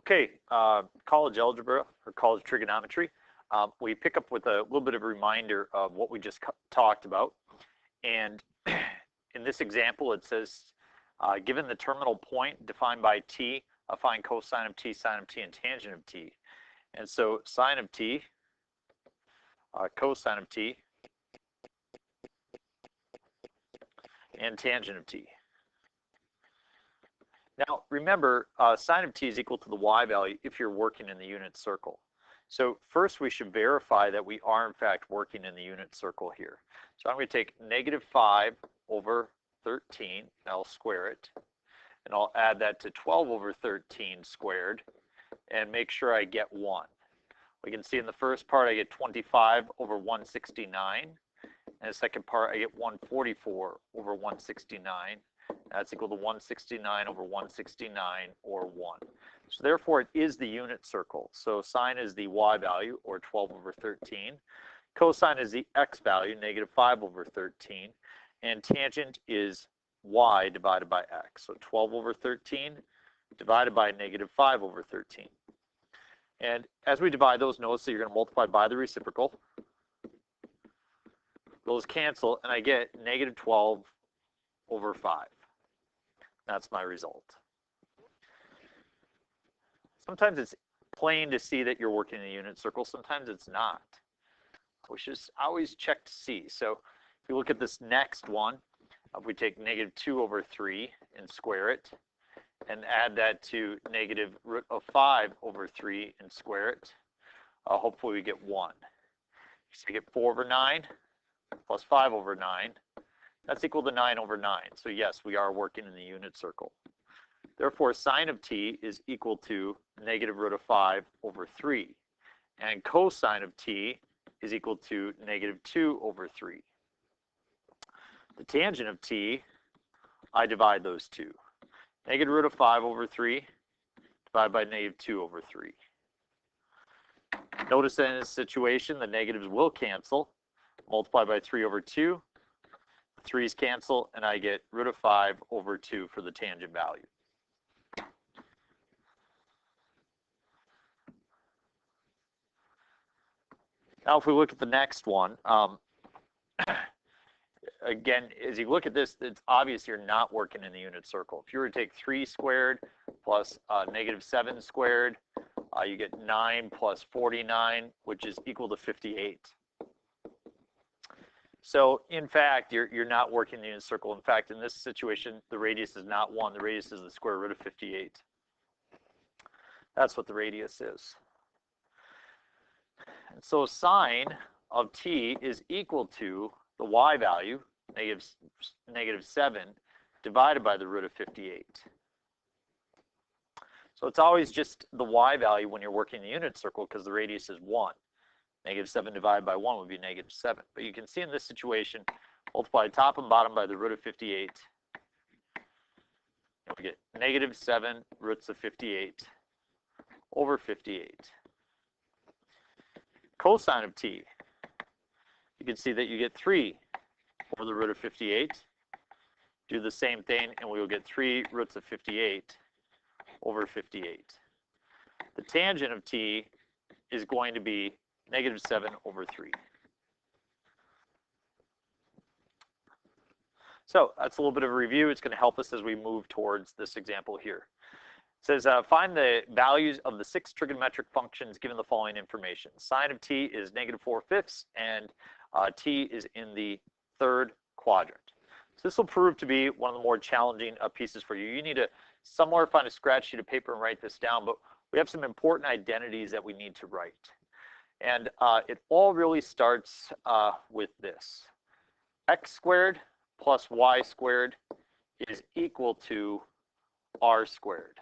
Okay, college algebra or college trigonometry. We pick up with a little bit of a reminder of what we just talked about. And in this example, it says, given the terminal point defined by t, find cosine of t, sine of t, and tangent of t. And so sine of t, cosine of t, and tangent of t. Now, remember, sine of t is equal to the y value if you're working in the unit circle. So first, we should verify that we are, in fact, working in the unit circle here. So I'm going to take negative 5 over 13, and I'll square it. And I'll add that to 12 over 13 squared, and make sure I get 1. We can see in the first part, I get 25 over 169. And the second part, I get 144 over 169. That's equal to 169 over 169, or 1. So therefore, it is the unit circle. So sine is the y value, or 12 over 13. Cosine is the x value, negative 5 over 13. And tangent is y divided by x. So 12 over 13 divided by negative 5 over 13. And as we divide those, notice that you're going to multiply by the reciprocal. Those cancel, and I get negative 12 over 5. That's my result. Sometimes it's plain to see that you're working in a unit circle. Sometimes it's not. We should always check to see. So if you look at this next one, if we take negative 2 over 3 and square it, and add that to negative root of 5 over 3 and square it, hopefully we get 1. So you get 4 over 9 plus 5 over 9. That's equal to 9 over 9. So yes, we are working in the unit circle. Therefore, sine of t is equal to negative root of 5 over 3. And cosine of t is equal to negative 2 over 3. The tangent of t, I divide those two. Negative root of 5 over 3 divided by negative 2 over 3. Notice that in this situation, the negatives will cancel. Multiply by 3 over 2. 3's cancel, and I get root of 5 over 2 for the tangent value. Now, if we look at the next one, again, as you look at this, it's obvious you're not working in the unit circle. If you were to take 3 squared plus negative 7 squared, you get 9 plus 49, which is equal to 58. So, in fact, you're not working in the unit circle. In fact, in this situation, the radius is not 1. The radius is the square root of 58. That's what the radius is. And so sine of t is equal to the y value, negative 7, divided by the root of 58. So it's always just the y value when you're working in the unit circle because the radius is 1. Negative 7 divided by 1 would be negative 7. But you can see in this situation, multiply top and bottom by the root of 58. And we get negative 7 roots of 58 over 58. Cosine of t, you can see that you get 3 over the root of 58. Do the same thing, and we will get 3 roots of 58 over 58. The tangent of t is going to be negative 7 over 3. So that's a little bit of a review. It's going to help us as we move towards this example here. It says, find the values of the 6 trigonometric functions given the following information. Sine of t is negative 4/5, and t is in the 3rd quadrant. So this will prove to be one of the more challenging pieces for you. You need to somewhere find a scratch sheet of paper and write this down, but we have some important identities that we need to write. And it all really starts with this. X squared plus y squared is equal to r squared.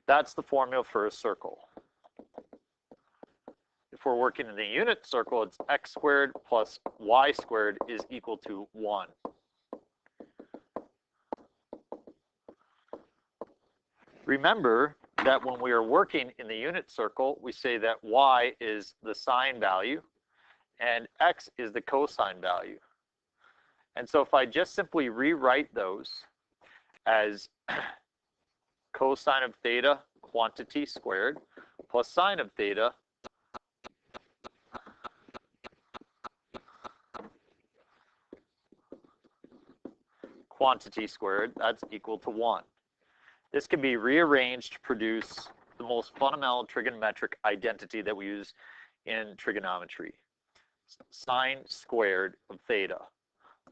That's the formula for a circle. If we're working in the unit circle, it's x squared plus y squared is equal to 1. Remember that when we are working in the unit circle, we say that y is the sine value and x is the cosine value. And so if I just simply rewrite those as cosine of theta quantity squared plus sine of theta quantity squared, that's equal to 1. This can be rearranged to produce the most fundamental trigonometric identity that we use in trigonometry. Sine squared of theta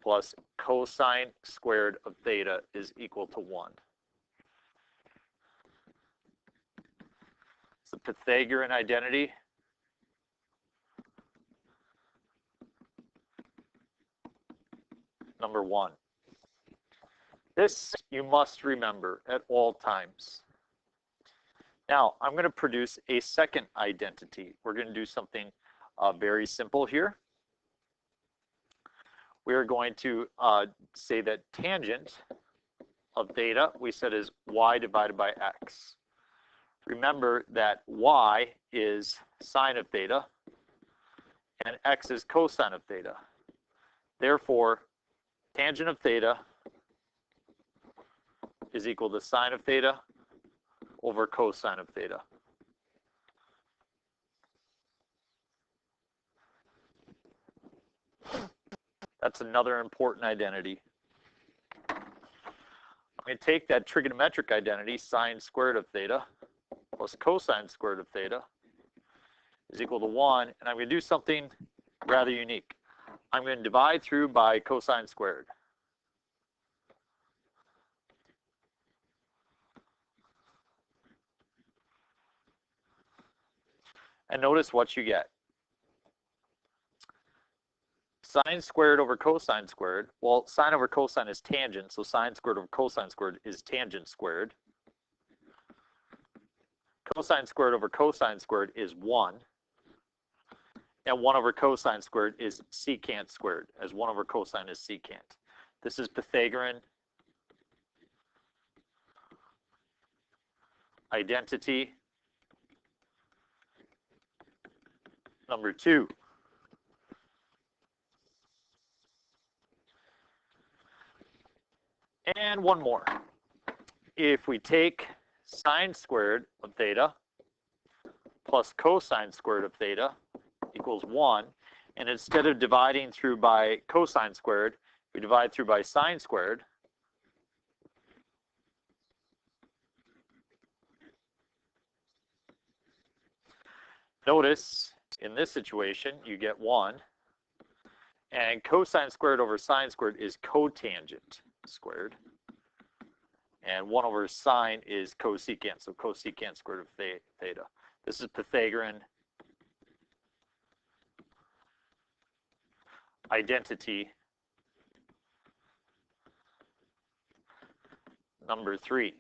plus cosine squared of theta is equal to 1. It's the Pythagorean identity. Number 1. This you must remember at all times. Now, I'm going to produce a second identity. We're going to do something very simple here. We're going to say that tangent of theta, we said, is y divided by x. Remember that y is sine of theta and x is cosine of theta. Therefore, tangent of theta is equal to sine of theta over cosine of theta. That's another important identity. I'm going to take that trigonometric identity, sine squared of theta plus cosine squared of theta is equal to 1, and I'm going to do something rather unique. I'm going to divide through by cosine squared. And notice what you get. Sine squared over cosine squared. Well, sine over cosine is tangent, so sine squared over cosine squared is tangent squared. Cosine squared over cosine squared is 1. And 1 over cosine squared is secant squared, as 1 over cosine is secant. This is Pythagorean identity number 2. And one more. If we take sine squared of theta plus cosine squared of theta equals 1, and instead of dividing through by cosine squared, we divide through by sine squared, notice in this situation you get 1, and cosine squared over sine squared is cotangent squared, and 1 over sine is cosecant, so cosecant squared of theta. This is Pythagorean identity number 3.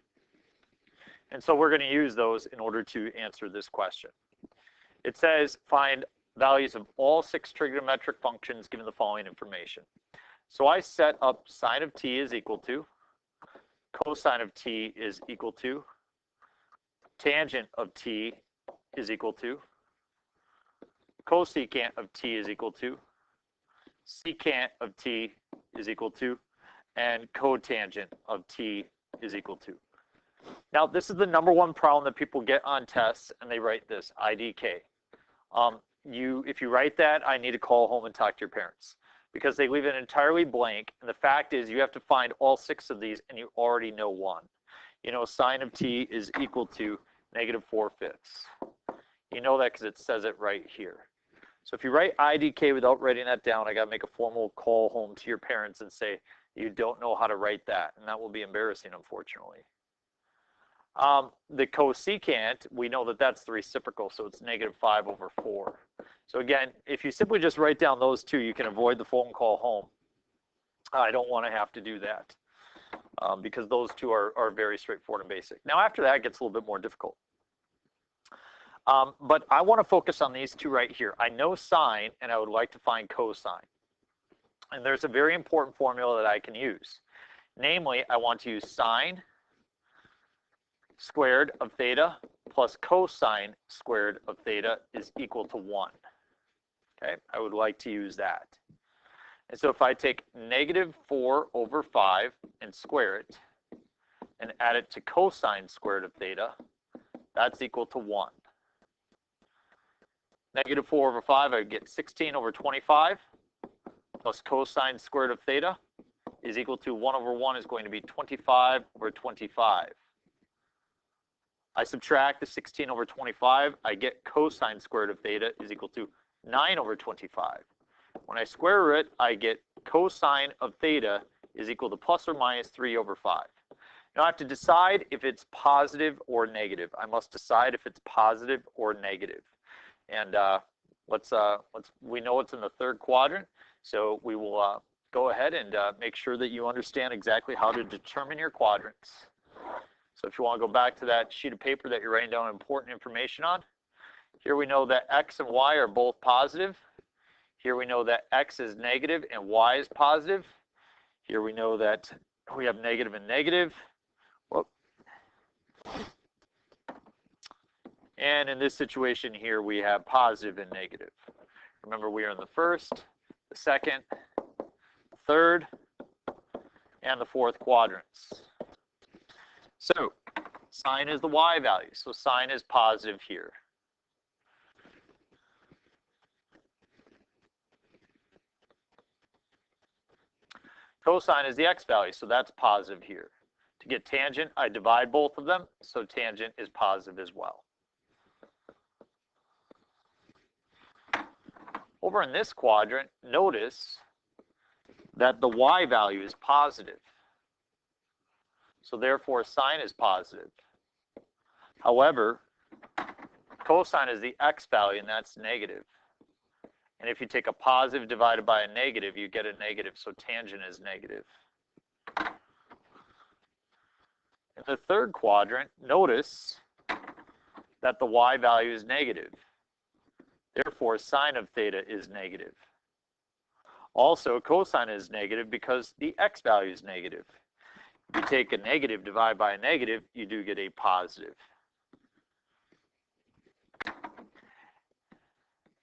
And so we're going to use those in order to answer this question. It says find values of all 6 trigonometric functions given the following information. So I set up sine of t is equal to, cosine of t is equal to, tangent of t is equal to, cosecant of t is equal to, secant of t is equal to, and cotangent of t is equal to. Now, this is the number 1 problem that people get on tests, and they write this, IDK. If you write that, I need to call home and talk to your parents, because they leave it entirely blank, and the fact is you have to find all 6 of these, and you already know 1. You know sine of t is equal to -4/5. You know that because it says it right here. So if you write IDK without writing that down, I got to make a formal call home to your parents and say, you don't know how to write that, and that will be embarrassing, unfortunately. The cosecant, we know that that's the reciprocal, so it's -5/4. So again, if you simply just write down those 2, you can avoid the phone call home. I don't want to have to do that because those 2 are very straightforward and basic. Now after that, it gets a little bit more difficult. But I want to focus on these 2 right here. I know sine, and I would like to find cosine. And there's a very important formula that I can use. Namely, I want to use sine squared of theta plus cosine squared of theta is equal to 1. Okay, I would like to use that. And so if I take -4/5 and square it and add it to cosine squared of theta, That's equal to 1. Negative 4 over 5, I get 16 over 25 plus cosine squared of theta is equal to 1 over 1 is going to be 25 over 25. I subtract the 16 over 25, I get cosine squared of theta is equal to 9 over 25. When I square root, I get cosine of theta is equal to plus or minus 3 over 5. Now I have to decide if it's positive or negative. I must decide if it's positive or negative. And we know it's in the third quadrant, so we will go ahead and make sure that you understand exactly how to determine your quadrants. So if you want to go back to that sheet of paper that you're writing down important information on, here we know that x and y are both positive. Here we know that x is negative and y is positive. Here we know that we have negative and negative. Whoop. And in this situation here, we have positive and negative. Remember, we are in the first, the second, third, and the fourth quadrants. So sine is the y value, so sine is positive here. Cosine is the x value, so that's positive here. To get tangent, I divide both of them, so tangent is positive as well. Over in this quadrant, notice that the y value is positive. So therefore, sine is positive. However, cosine is the x value, and that's negative. And if you take a positive divided by a negative, you get a negative, so tangent is negative. In the third quadrant, notice that the y value is negative. Therefore, sine of theta is negative. Also, cosine is negative because the x value is negative. If you take a negative, divide by a negative, you do get a positive.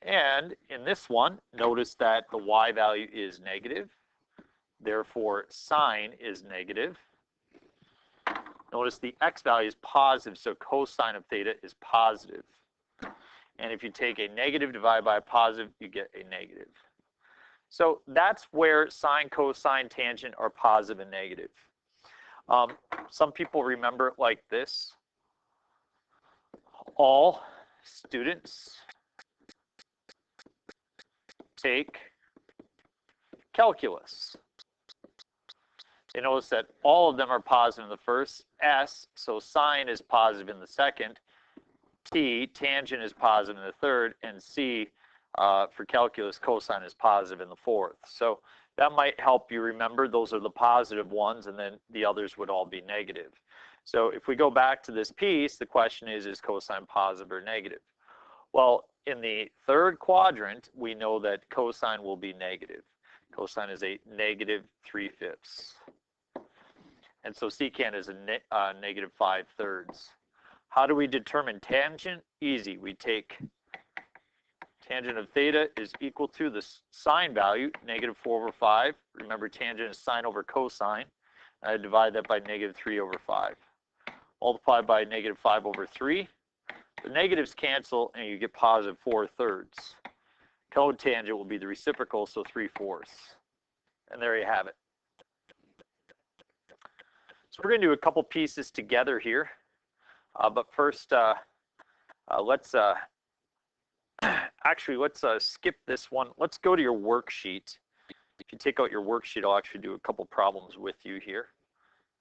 And in this one, notice that the y value is negative. Therefore, sine is negative. Notice the x value is positive, so cosine of theta is positive. And if you take a negative divided by a positive, you get a negative. So that's where sine, cosine, tangent are positive and negative. Some people remember it like this. All students take calculus. You notice that all of them are positive in the first, S, so sine is positive in the second, T, tangent is positive in the third, and C, for calculus, cosine is positive in the fourth. So that might help you remember those are the positive ones, and then the others would all be negative. So if we go back to this piece, the question is cosine positive or negative? Well, in the third quadrant, we know that cosine will be negative. Cosine is a negative 3/5. And so secant is a negative 5/3. How do we determine tangent? Easy. We take tangent of theta is equal to the sine value, negative 4 over 5. Remember, tangent is sine over cosine. I divide that by negative 3 over 5. Multiply by negative 5 over 3. The negatives cancel, and you get positive 4/3. Cotangent will be the reciprocal, so 3/4. And there you have it. So we're going to do a couple pieces together here. But first, let's skip this one. Let's go to your worksheet. If you take out your worksheet, I'll actually do a couple problems with you here.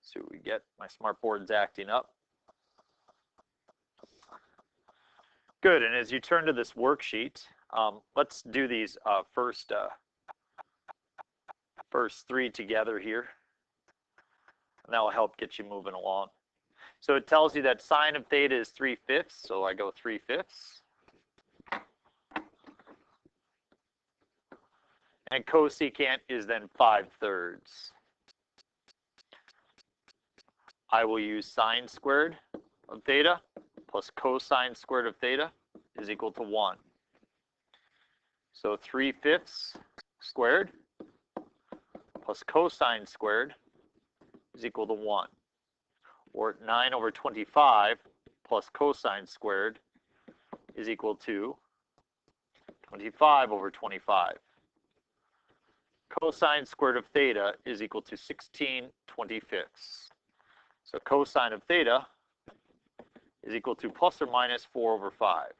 See what we get. My smartboard's acting up. Good, and as you turn to this worksheet, let's do these first 3 together here. And that will help get you moving along. So it tells you that sine of theta is 3/5, so I go 3/5. And cosecant is then 5/3. I will use sine squared of theta plus cosine squared of theta is equal to 1. So 3/5 squared plus cosine squared is equal to 1. Or 9 over 25 plus cosine squared is equal to 25 over 25. Cosine squared of theta is equal to 16/25. So cosine of theta is equal to plus or minus 4 over 5.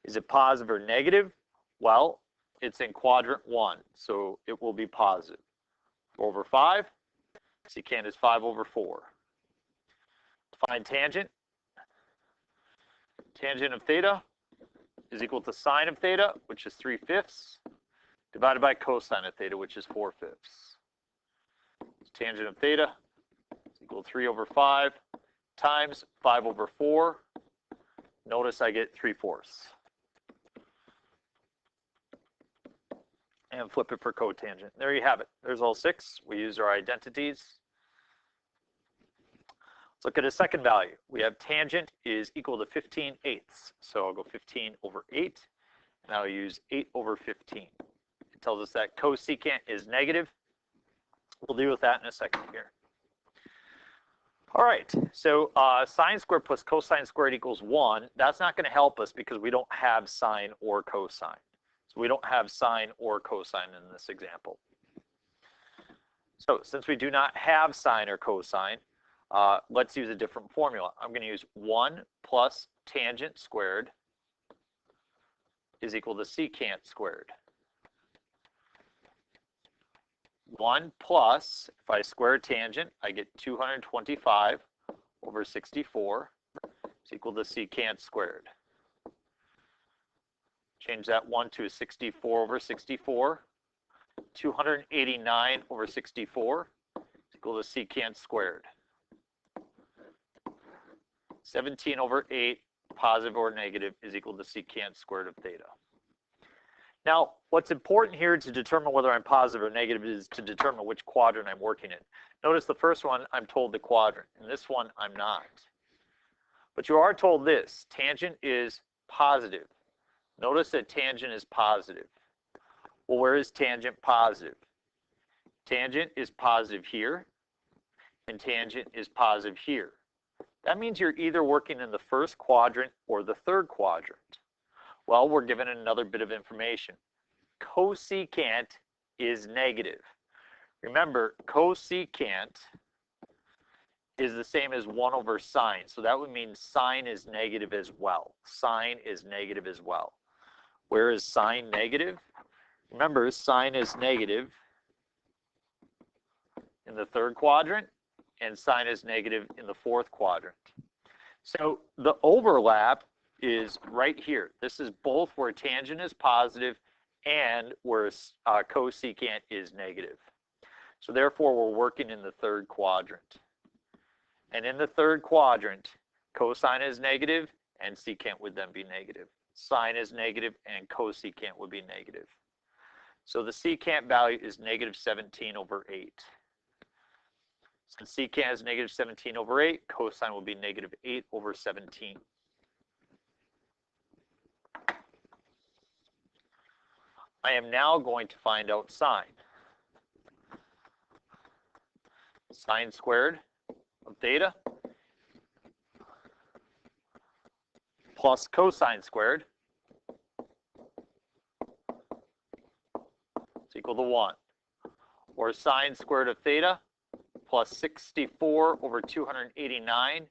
Is it positive or negative? Well, it's in quadrant 1, so it will be positive. 4 over 5, secant is 5 over 4. Find tangent. Tangent of theta is equal to sine of theta, which is 3/5, divided by cosine of theta, which is 4/5. Tangent of theta is equal to 3 over 5 times 5 over 4. Notice I get 3/4. And flip it for cotangent. There you have it. There's all 6. We use our identities. Let's look at a second value. We have tangent is equal to 15/8. So I'll go 15 over 8, and I'll use 8 over 15. It tells us that cosecant is negative. We'll deal with that in a second here. All right, so sine squared plus cosine squared equals 1. That's not going to help us because we don't have sine or cosine. So we don't have sine or cosine in this example. So since we do not have sine or cosine, let's use a different formula. I'm going to use 1 plus tangent squared is equal to secant squared. 1 plus, if I square tangent, I get 225 over 64 is equal to secant squared. Change that 1 to 64 over 64. 289 over 64 is equal to secant squared. 17 over 8, positive or negative, is equal to secant squared of theta. Now, what's important here to determine whether I'm positive or negative is to determine which quadrant I'm working in. Notice the first one, I'm told the quadrant, and this one, I'm not. But you are told this, tangent is positive. Notice that tangent is positive. Well, where is tangent positive? Tangent is positive here, and tangent is positive here. That means you're either working in the first quadrant or the third quadrant. Well, we're given another bit of information. Cosecant is negative. Remember, cosecant is the same as 1 over sine. So that would mean sine is negative as well. Sine is negative as well. Where is sine negative? Remember, sine is negative in the third quadrant, and sine is negative in the fourth quadrant. So the overlap is right here. This is both where tangent is positive and where cosecant is negative. So therefore, we're working in the third quadrant. And in the third quadrant, cosine is negative, and secant would then be negative. Sine is negative, and cosecant would be negative. So the secant value is negative 17 over 8. Since secant is negative 17 over 8, cosine will be negative 8 over 17. I am now going to find out sine. Sine squared of theta plus cosine squared is equal to 1. Or sine squared of theta plus 64 over 289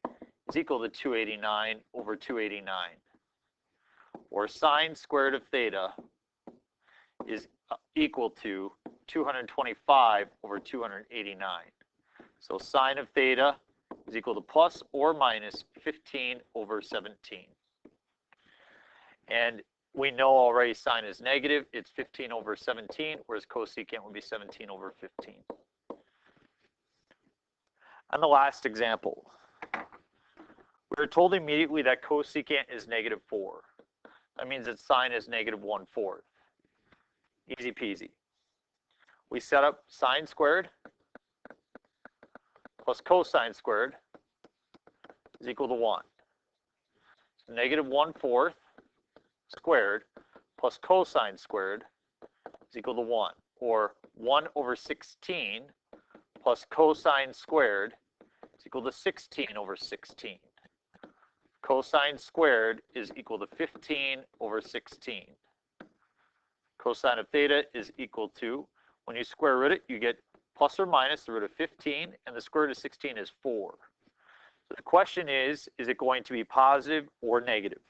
is equal to 289 over 289. Or sine squared of theta is equal to 225 over 289. So sine of theta is equal to plus or minus 15 over 17. And we know already sine is negative. It's 15 over 17, whereas cosecant would be 17 over 15. And the last example. We were told immediately that cosecant is negative 4. That means that sine is negative 1/4. Easy peasy. We set up sine squared plus cosine squared is equal to 1. So negative 1/4 squared plus cosine squared is equal to 1. Or 1 over 16 plus cosine squared is equal to 16 over 16. cosine squared is equal to 15 over 16. Cosine of theta is equal to, when you square root it, you get plus or minus the root of 15, and the square root of 16 is 4. So the question is it going to be positive or negative?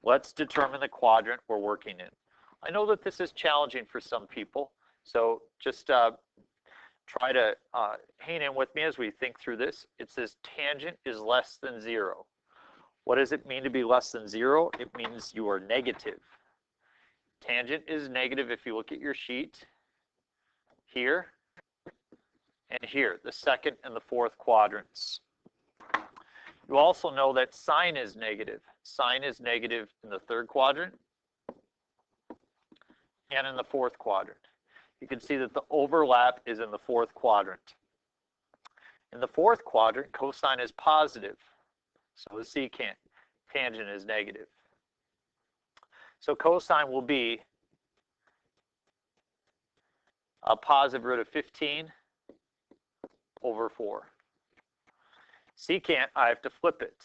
Let's determine the quadrant we're working in. I know that this is challenging for some people, so just try to hang in with me as we think through this. It says tangent is less than 0. What does it mean to be less than 0? It means you are negative. Tangent is negative if you look at your sheet here and here, the second and the fourth quadrants. You also know that sine is negative. Sine is negative in the third quadrant and in the fourth quadrant. You can see that the overlap is in the fourth quadrant. In the fourth quadrant, cosine is positive, so is secant. Tangent is negative. So cosine will be a positive root of 15 over 4. Secant, I have to flip it.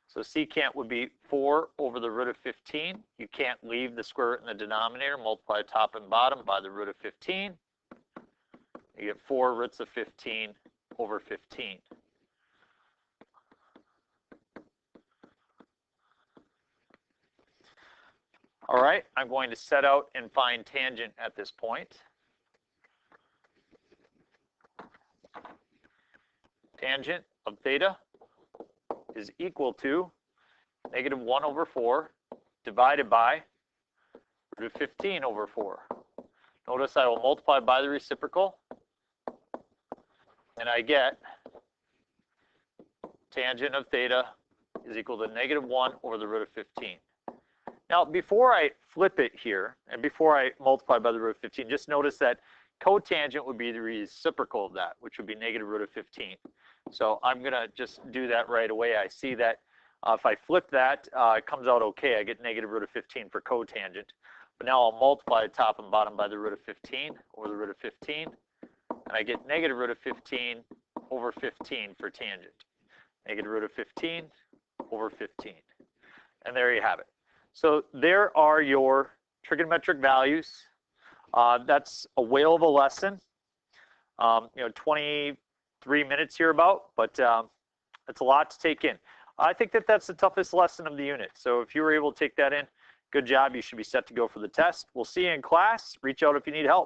So secant would be 4 over the root of 15. You can't leave the square root in the denominator. Multiply top and bottom by the root of 15. You get 4 roots of 15 over 15. All right, I'm going to set out and find tangent at this point. Tangent of theta is equal to negative 1 over 4 divided by root of 15 over 4. Notice I will multiply by the reciprocal, and I get tangent of theta is equal to negative 1 over the root of 15. Now, before I flip it here, and before I multiply by the root of 15, just notice that cotangent would be the reciprocal of that, which would be negative root of 15. So I'm going to just do that right away. I see that if I flip that, it comes out okay. I get negative root of 15 for cotangent. But now I'll multiply top and bottom by the root of 15 over the root of 15. And I get negative root of 15 over 15 for tangent. Negative root of 15 over 15. And there you have it. So there are your trigonometric values. That's a whale of a lesson. 23 minutes here about, but it's a lot to take in. I think that that's the toughest lesson of the unit. So if you were able to take that in, good job. You should be set to go for the test. We'll see you in class. Reach out if you need help.